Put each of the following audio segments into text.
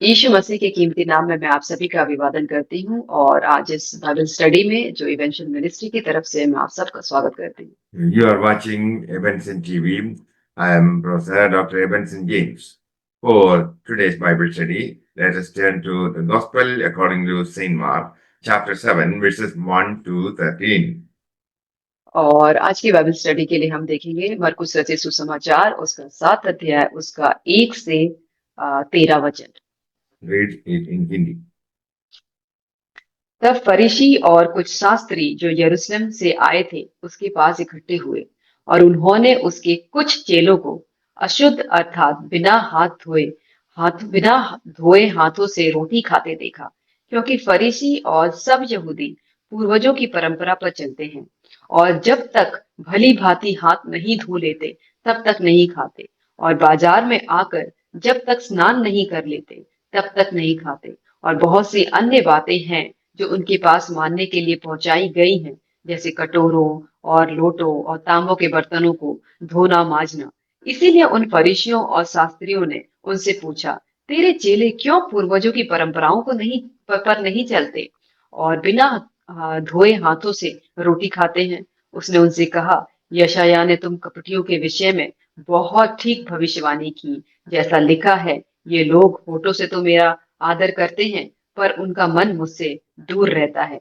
यीशु मसीह के कीमती नाम में मैं आप सभी का अभिवादन करती हूँ और आज इस बाइबल स्टडी में जो इवेंचुअल मिनिस्ट्री की तरफ से मैं आप सबका स्वागत करती हूँ। You are watching Ebenson TV. I am Professor Dr. Ebenson James. For today's Bible study, let us turn to the Gospel according to St. Mark, chapter 7, verses 1 to 13. और आज की बाइबल स्टडी के लिए हम देखेंगे मरकुस रचित सुसमाचार उसका 7 अध्याय उसका 1 से 13 वचन। Read it in Hindi. तब फरीसी और कुछ शास्त्री जो यरूशलेम से आए थे उसके पास इकट्ठे हुए और उन्होंने उसके कुछ चेलों को अशुद्ध अर्थात बिना धोए हाथों से रोटी खाते देखा, क्योंकि फरीसी और सब यहूदी पूर्वजों की परंपरा पर चलते हैं और जब तक भली भांति हाथ नहीं धो लेते तब तक नहीं खाते, और बाजार में आकर जब तक स्नान नहीं कर लेते तब तक नहीं खाते। और बहुत सी अन्य बातें हैं जो उनके पास मानने के लिए पहुंचाई गई हैं, जैसे कटोरों और लोटों और तांबों के बर्तनों को धोना माजना। इसीलिए उन फरीसियों और शास्त्रियों ने उनसे पूछा, तेरे चेले क्यों पूर्वजों की परंपराओं को पर नहीं चलते और बिना धोए हाथों से रोटी खाते हैं? उसने उनसे कहा, यशायाह ने तुम कपटियों के विषय में बहुत ठीक भविष्यवाणी की, जैसा लिखा है, ये लोग होठों से तो मेरा आदर करते हैं पर उनका मन मुझसे दूर रहता है।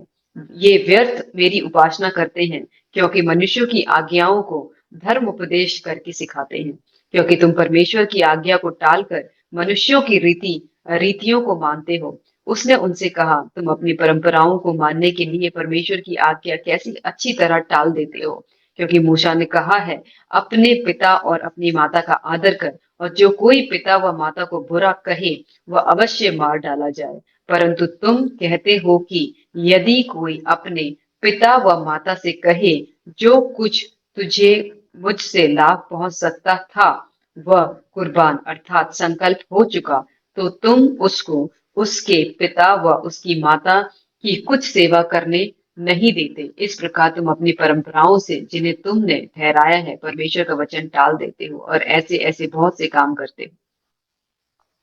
ये व्यर्थ मेरी उपासना करते हैं, क्योंकि मनुष्यों की आज्ञाओं को धर्म उपदेश करके सिखाते हैं। क्योंकि तुम परमेश्वर की आज्ञा को टालकर मनुष्यों की रीतियों को मानते हो। उसने उनसे कहा, तुम अपनी परंपराओं को मानने के लिए परमेश्वर की आज्ञा कैसी अच्छी तरह टाल देते हो। क्योंकि मूसा ने कहा है, अपने पिता और अपनी माता का आदर कर, और जो कोई पिता व माता को बुरा कहे वह अवश्य मार डाला जाए। परंतु तुम कहते हो कि यदि कोई अपने पिता व माता से कहे, जो कुछ तुझे मुझसे लाभ पहुंच सकता था वह कुर्बान अर्थात संकल्प हो चुका, तो तुम उसको उसके पिता व उसकी माता की कुछ सेवा करने नहीं देते। इस प्रकार तुम अपनी परंपराओं से जिन्हें तुमने ठहराया है परमेश्वर का वचन टाल देते हो और ऐसे ऐसे बहुत से काम करते हो।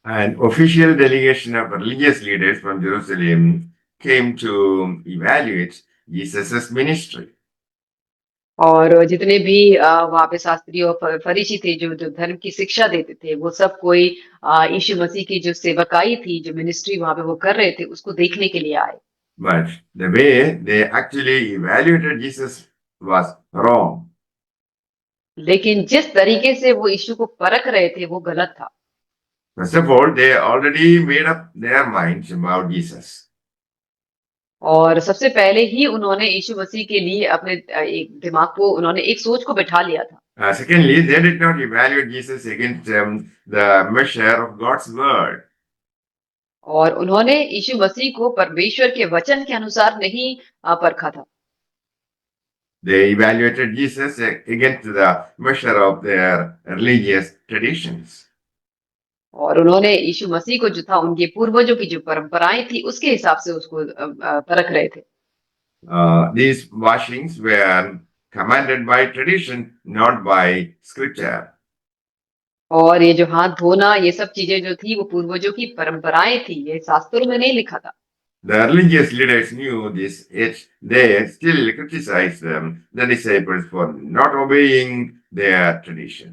An official delegation of religious leaders from Jerusalem came to evaluate Jesus' ministry. और जितने भी वहाँ पे शास्त्री और फरीसी थे जो धर्म की शिक्षा देते थे, वो सब कोई यीशु मसीह की जो सेवकाई थी, जो मिनिस्ट्री वहाँ पे वो कर रहे थे, उसको देखने के लिए आए। But the way they actually evaluated Jesus was wrong. लेकिन जिस तरीके से वो यीशु को परख रहे थे वो गलत था। First of all, they already made up their minds about Jesus. और सबसे पहले ही उन्होंने यीशु मसीह के लिए अपने एक दिमाग को उन्होंने एक सोच को बिठा लिया था। Secondly, they did not evaluate Jesus against the measure of God's word. और उन्होंने यीशु मसीह को परमेश्वर के वचन के अनुसार नहीं परखा था। They evaluated Jesus against the measure of their religious traditions. और उन्होंने यीशु मसीह को जो था उनके पूर्वजों की जो परंपराएं थी उसके हिसाब से उसको परख रहे थे। These washings were commanded by tradition, not by scripture. और ये जो हाथ धोना ये सब चीजें जो थी वो पूर्वजों की परंपराएं थी, ये शास्त्रों में नहीं लिखा था। The religious leaders knew this, yet they still criticized the disciples for not obeying their tradition.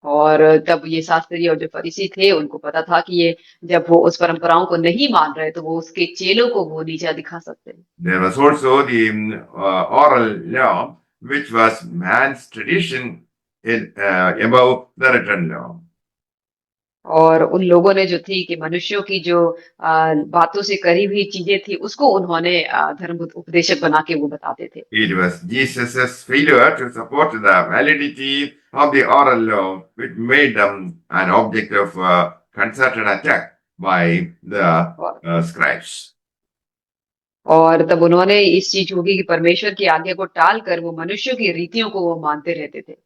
और तब ये शास्त्री और जो फरीसी थे उनको पता था कि ये जब वो उस परंपराओं को नहीं मान रहे तो वो उसके चेलों को वो नीचा दिखा सकते हैं। There was also the oral law, which was man's tradition above the written law. और उन लोगों ने जो थी कि मनुष्यों की जो बातों से करी हुई चीजें थी उसको उन्होंने धर्म उपदेशक बना के वो बताते थे। It was Jesus' failure to support the validity of the oral law which made them an object of concerted attack by the और scribes. और तब उन्होंने इस चीज को की कि परमेश्वर की आज्ञा को टाल कर वो मनुष्यों की रीतियों को वो मानते रहते थे।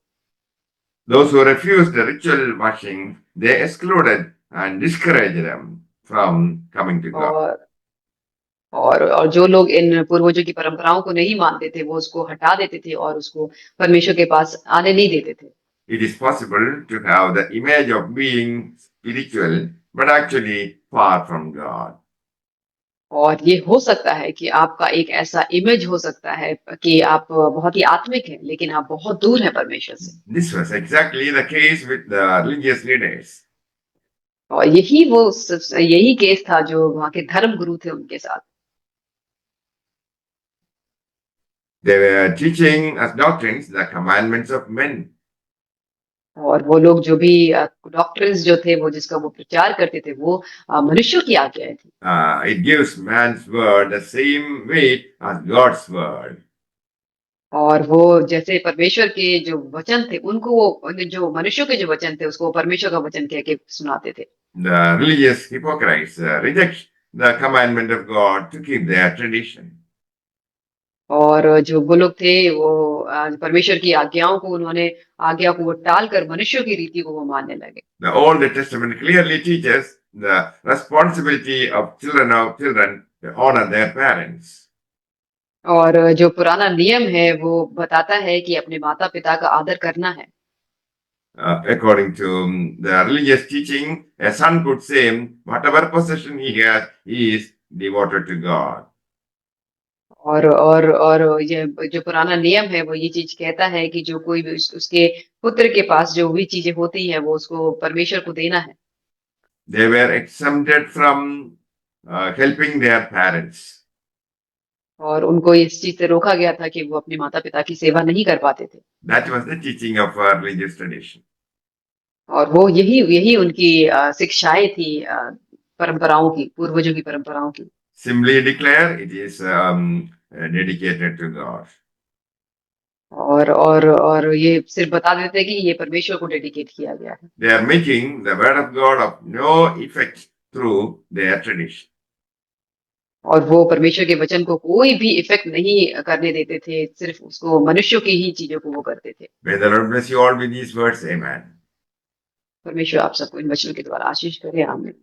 Those who refused the ritual washing, they excluded and discouraged them from coming to God. और और जो लोग इन पूर्वजों की परंपराओं को नहीं मानते थे वो उसको हटा देते थे और उसको परमेश्वर के पास आने नहीं देते थे। It is possible to have the image of being spiritual but actually far from God. और ये हो सकता है कि आपका एक ऐसा इमेज हो सकता है कि आप बहुत ही आत्मिक हैं, लेकिन आप बहुत दूर हैं परमेश्वर से। This was exactly the case with the religious leaders. और यही केस था जो वहाँ के धर्म गुरु थे उनके साथ। They were teaching as doctrines the commandments of men. और वो लोग जो भी डॉक्टर्स जो थे वो जिसका वो प्रचार करते थे वो मनुष्यों की आज्ञाएं थी। It gives man's word the same weight as God's word. और वो जैसे परमेश्वर के जो वचन थे उनको वो जो मनुष्यों के जो वचन थे उसको वो परमेश्वर का वचन कह के सुनाते थे। The religious hypocrites reject the commandment of God to keep their tradition. और जो वो लोग थे वो परमेश्वर की आज्ञा को वो टाल कर मनुष्यों की रीति को वो मानने लगे। The Old Testament clearly teaches the responsibility of children to honor their parents. और जो पुराना नियम है वो बताता है कि अपने माता पिता का आदर करना है। According to the religious teaching, a son could say, whatever possession he has, he is devoted to God. और ये जो पुराना नियम है वो ये चीज कहता है कि जो कोई भी उसके पुत्र के पास जो भी चीजें होती है वो उसको परमेश्वर को देना है। They were exempted from helping their parents. और उनको इस चीज से रोका गया था कि वो अपने माता पिता की सेवा नहीं कर पाते थे। That was the teaching of our religious tradition. और वो यही यही उनकी शिक्षाएं थी, परंपराओं की, पूर्वजों की परंपराओं की। Simply declare it is dedicated to God. और ये सिर्फ बता देते हैं कि ये परमेश्वर को डेडिकेट किया गया है। They are making the word of God of no effect through their tradition. और वो परमेश्वर के वचन को कोई भी इफेक्ट नहीं करने देते थे, सिर्फ उसको मनुष्यों की ही चीजों को वो करते थे। May the Lord bless you all with these words. Amen. परमेश्वर आप सबको इन वचनों के द्वारा आशीष करे। आमीन।